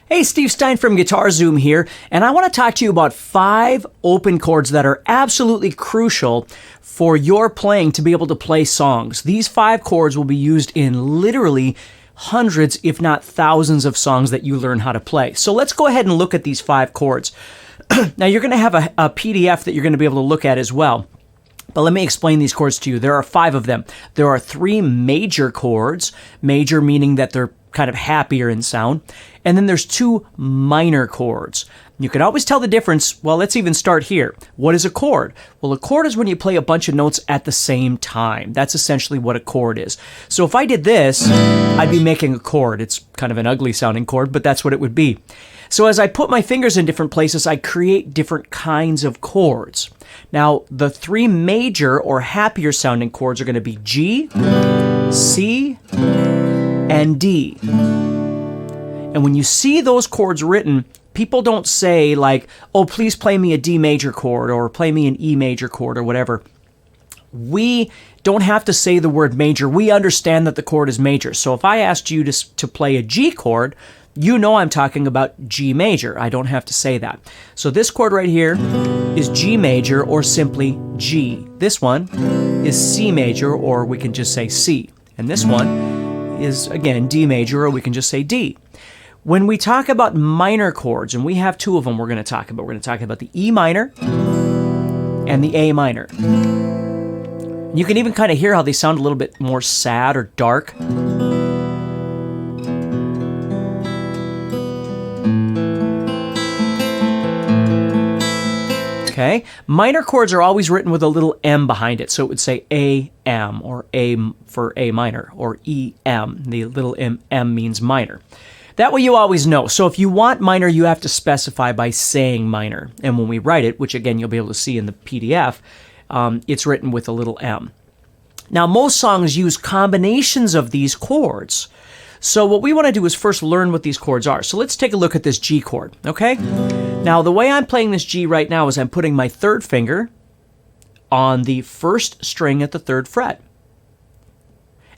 Hey, Steve Stine from GuitarZoom here, and I want to talk to you about 5 open chords that are absolutely crucial for your playing to be able to play songs. These 5 chords will be used in literally hundreds, if not thousands of songs that you learn how to play. So let's go ahead and look at these 5 chords. Now, you're going to have a PDF that you're going to be able to look at as well. But let me explain these chords to you. There are 5 of them. There are 3 major chords, major meaning that they're kind of happier in sound. And then there's 2 minor chords. You can always tell the difference. Well, let's even start here. What is a chord? Well, a chord is when you play a bunch of notes at the same time. That's essentially what a chord is. So if I did this, I'd be making a chord. It's kind of an ugly sounding chord, but that's what it would be. So as I put my fingers in different places, I create different kinds of chords. Now, the 3 major or happier sounding chords are going to be G, C, and D. And when you see those chords written, people don't say like, oh, please play me a D major chord or play me an E major chord or whatever. We don't have to say the word major. We understand that the chord is major. So if I asked you to play a G chord, you know I'm talking about G major. I don't have to say that. So this chord right here is G major or simply G. This one is C major, or we can just say C. And this one is, again, D major, or we can just say D. When we talk about minor chords, and we have 2 of them we're going to talk about. We're going to talk about the E minor and the A minor. You can even kind of hear how they sound a little bit more sad or dark. Okay, minor chords are always written with a little M behind it, so it would say A-M, or A for A minor, or E-M. The little M means minor. That way you always know. So if you want minor, you have to specify by saying minor. And when we write it, which again you'll be able to see in the PDF, it's written with a little M. Now, most songs use combinations of these chords. So what we want to do is first learn what these chords are. So let's take a look at this G chord, okay? Now, the way I'm playing this G right now is I'm putting my 3rd finger on the 1st string at the 3rd fret.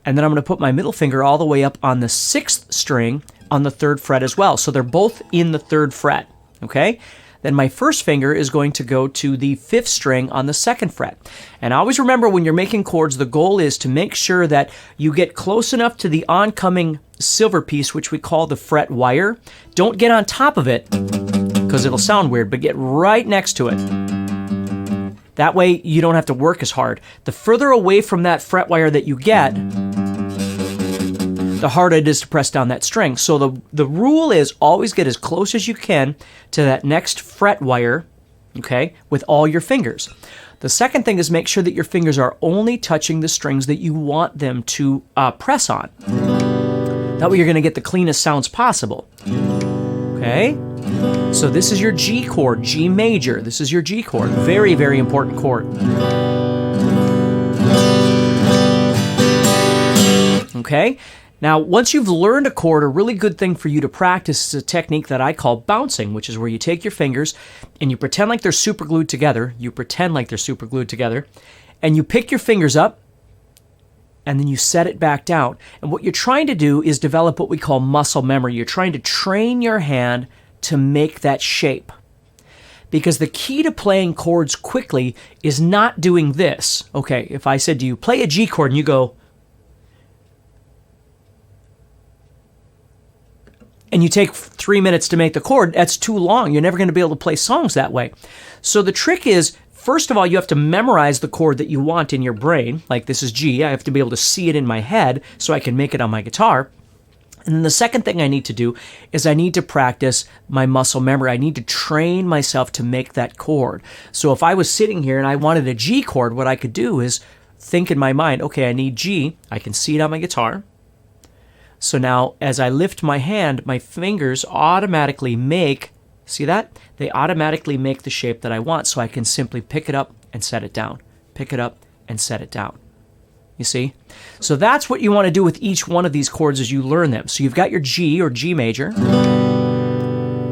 And then I'm going to put my middle finger all the way up on the 6th string on the 3rd fret as well. So they're both in the 3rd fret, okay? Then my 1st finger is going to go to the 5th string on the 2nd fret. And always remember, when you're making chords, the goal is to make sure that you get close enough to the oncoming silver piece, which we call the fret wire. Don't get on top of it, because it'll sound weird, but get right next to it. That way you don't have to work as hard. The further away from that fret wire that you get, the harder it is to press down that string. So the rule is always get as close as you can to that next fret wire, okay, with all your fingers. The second thing is make sure that your fingers are only touching the strings that you want them to press on. That way you're going to get the cleanest sounds possible. Okay? So this is your G chord, G major. This is your G chord. Very, very important chord. Okay? Now, once you've learned a chord, a really good thing for you to practice is a technique that I call bouncing, which is where you take your fingers and you pretend like they're super glued together. And you pick your fingers up and then you set it back down. And what you're trying to do is develop what we call muscle memory. You're trying to train your hand to make that shape. Because the key to playing chords quickly is not doing this. Okay, if I said to you, play a G chord, and you go, and you take 3 minutes to make the chord, that's too long. You're never going to be able to play songs that way. So the trick is, first of all, you have to memorize the chord that you want in your brain. Like this is G. I have to be able to see it in my head so I can make it on my guitar. And then the second thing I need to do is I need to practice my muscle memory. I need to train myself to make that chord. So if I was sitting here and I wanted a G chord, what I could do is think in my mind, okay, I need G. I can see it on my guitar. So now, as I lift my hand, my fingers automatically make, see that? They automatically make the shape that I want, so I can simply pick it up and set it down. Pick it up and set it down. You see? So that's what you want to do with each one of these chords as you learn them. So you've got your G or G major.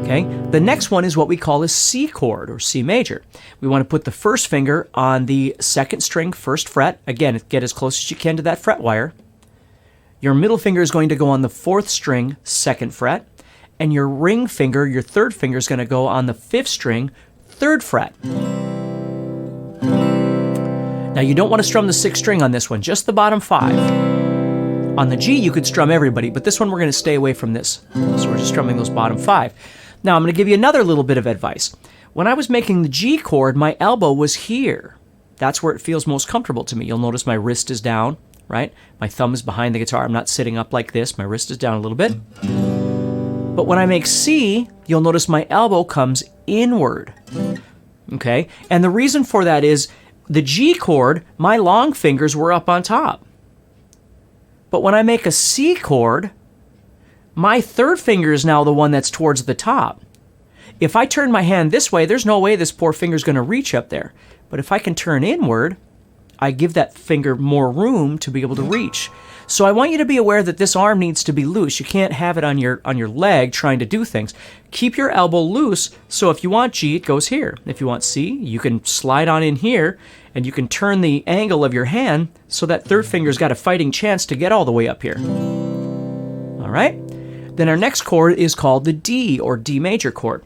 Okay? The next one is what we call a C chord or C major. We want to put the 1st finger on the 2nd string, 1st fret. Again, get as close as you can to that fret wire. Your middle finger is going to go on the 4th string, 2nd fret, and your ring finger, your third finger, is going to go on the 5th string, 3rd fret. Now you don't want to strum the 6th string on this one, just the bottom 5. On the G, you could strum everybody, but this one we're going to stay away from this. So we're just strumming those bottom 5. Now I'm going to give you another little bit of advice. When I was making the G chord, my elbow was here. That's where it feels most comfortable to me. You'll notice my wrist is down, right? My thumb is behind the guitar. I'm not sitting up like this. My wrist is down a little bit. But when I make C, you'll notice my elbow comes inward. Okay? And the reason for that is the G chord, my long fingers were up on top. But when I make a C chord, my 3rd finger is now the one that's towards the top. If I turn my hand this way, there's no way this poor finger's going to reach up there. But if I can turn inward, I give that finger more room to be able to reach. So I want you to be aware that this arm needs to be loose. You can't have it on your leg trying to do things. Keep your elbow loose, so if you want G, it goes here. If you want C, you can slide on in here, and you can turn the angle of your hand so that 3rd finger's got a fighting chance to get all the way up here. All right? Then our next chord is called the D, or D major chord.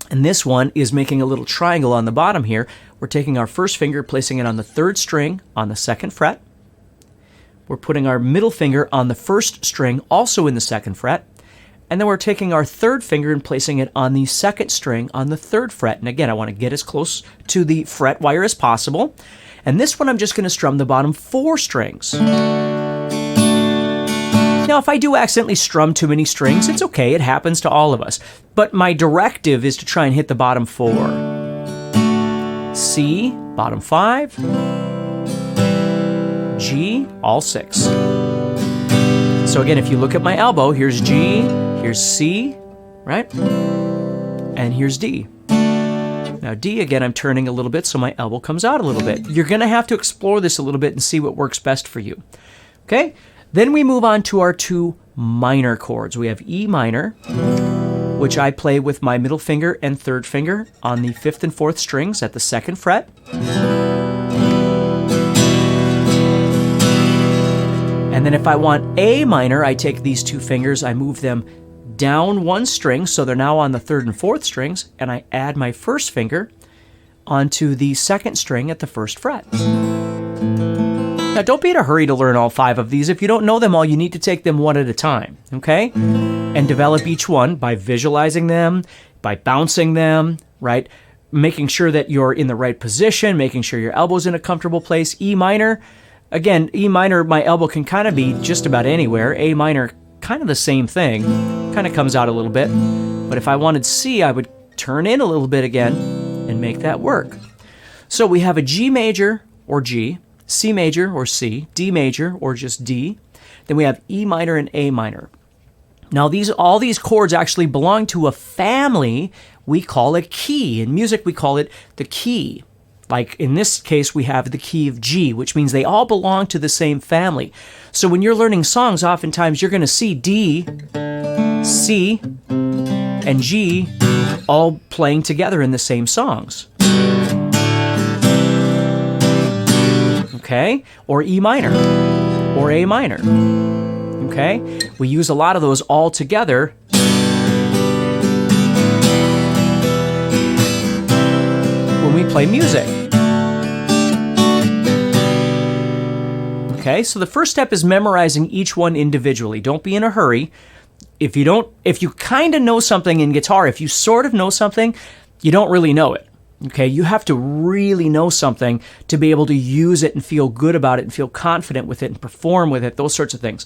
And this one is making a little triangle on the bottom here. We're taking our 1st finger, placing it on the 3rd string on the 2nd fret. We're putting our middle finger on the 1st string, also in the 2nd fret. And then we're taking our 3rd finger and placing it on the 2nd string on the 3rd fret. And again, I want to get as close to the fret wire as possible. And this one, I'm just going to strum the bottom 4 strings. Now, if I do accidentally strum too many strings, it's okay. It happens to all of us. But my directive is to try and hit the bottom 4. C, bottom 5. G, all 6. So again, if you look at my elbow, here's G, here's C, right? And here's D. Now D, again, I'm turning a little bit so my elbow comes out a little bit. You're going to have to explore this a little bit and see what works best for you. Okay? Then we move on to our 2 minor chords. We have E minor, which I play with my middle finger and 3rd finger on the 5th and 4th strings at the 2nd fret. And then if I want A minor, I take these 2 fingers, I move them down 1 string, so they're now on the 3rd and 4th strings, and I add my 1st finger onto the 2nd string at the 1st fret. Now, don't be in a hurry to learn all 5 of these. If you don't know them all, you need to take them one at a time, okay? And develop each one by visualizing them, by bouncing them, right? Making sure that you're in the right position, making sure your elbow's in a comfortable place. E minor, again, E minor, my elbow can kind of be just about anywhere. A minor, kind of the same thing. Kind of comes out a little bit. But if I wanted C, I would turn in a little bit again and make that work. So we have a G major, or G, C major, or C, D major, or just D. Then we have E minor and A minor. Now, all these chords actually belong to a family we call a key. In music, we call it the key. Like in this case, we have the key of G, which means they all belong to the same family. So when you're learning songs, oftentimes you're going to see D, C, and G all playing together in the same songs. Okay? Or E minor, or A minor. Okay? We use a lot of those all together when we play music. Okay? So the first step is memorizing each one individually. Don't be in a hurry. If you kind of know something in guitar, if you sort of know something, you don't really know it. Okay, you have to really know something to be able to use it and feel good about it and feel confident with it and perform with it, those sorts of things.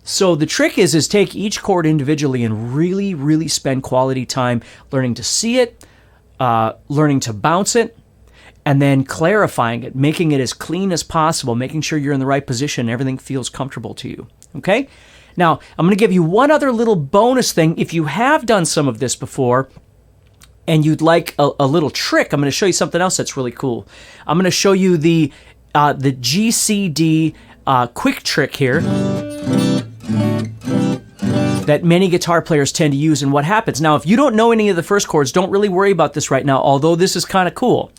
So the trick is take each chord individually and really, really spend quality time learning to see it, learning to bounce it, and then clarifying it, making it as clean as possible, making sure you're in the right position and everything feels comfortable to you. Okay? Now, I'm going to give you one other little bonus thing. If you have done some of this before, and you'd like a little trick, I'm going to show you something else that's really cool. I'm going to show you the GCD quick trick here that many guitar players tend to use. And what happens now, if you don't know any of the first chords, don't really worry about this right now, although this is kind of cool.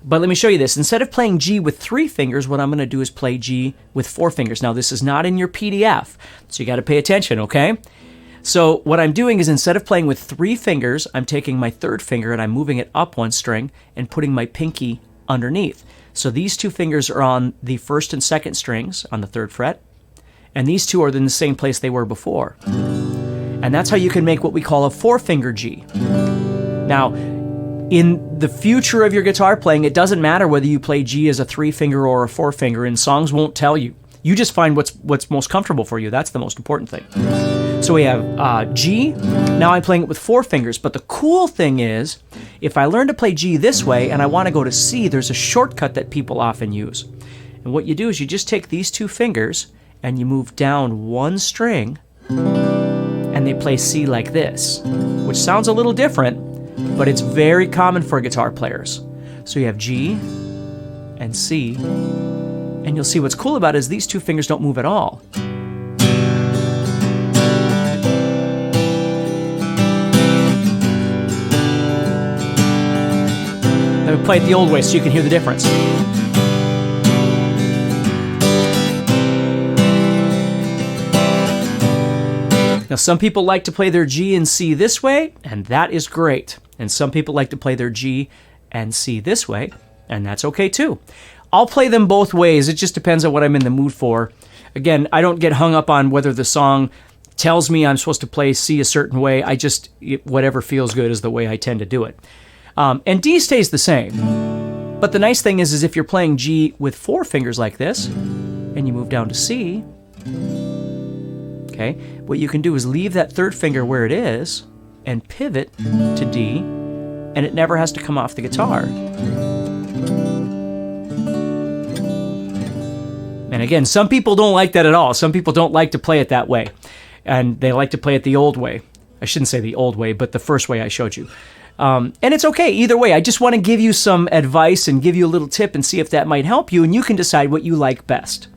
But let me show you this. Instead of playing G with 3 fingers, what I'm going to do is play G with 4 fingers. Now, this is not in your PDF, so you got to pay attention, okay? So what I'm doing is instead of playing with 3 fingers, I'm taking my 3rd finger and I'm moving it up 1 string and putting my pinky underneath. So these 2 fingers are on the 1st and 2nd strings on the 3rd fret, and these 2 are in the same place they were before. And that's how you can make what we call a 4-finger G. Now, in the future of your guitar playing, it doesn't matter whether you play G as a 3-finger or a 4-finger, and songs won't tell you. You just find what's most comfortable for you. That's the most important thing. So we have G. Now I'm playing it with 4 fingers. But the cool thing is, if I learn to play G this way and I want to go to C, there's a shortcut that people often use. And what you do is you just take these 2 fingers and you move down 1 string, and they play C like this, which sounds a little different, but it's very common for guitar players. So you have G and C, and you'll see what's cool about it is these 2 fingers don't move at all. Let me play it the old way so you can hear the difference. Now, some people like to play their G and C this way, and that is great. And some people like to play their G and C this way, and that's okay too. I'll play them both ways. It just depends on what I'm in the mood for. Again, I don't get hung up on whether the song tells me I'm supposed to play C a certain way. Whatever feels good is the way I tend to do it. And D stays the same. But the nice thing is if you're playing G with 4 fingers like this, and you move down to C, okay, what you can do is leave that 3rd finger where it is and pivot to D, and it never has to come off the guitar. And again, some people don't like that at all. Some people don't like to play it that way, and they like to play it the old way. I shouldn't say the old way, but the first way I showed you. And it's okay either way. I just want to give you some advice and give you a little tip and see if that might help you, and you can decide what you like best.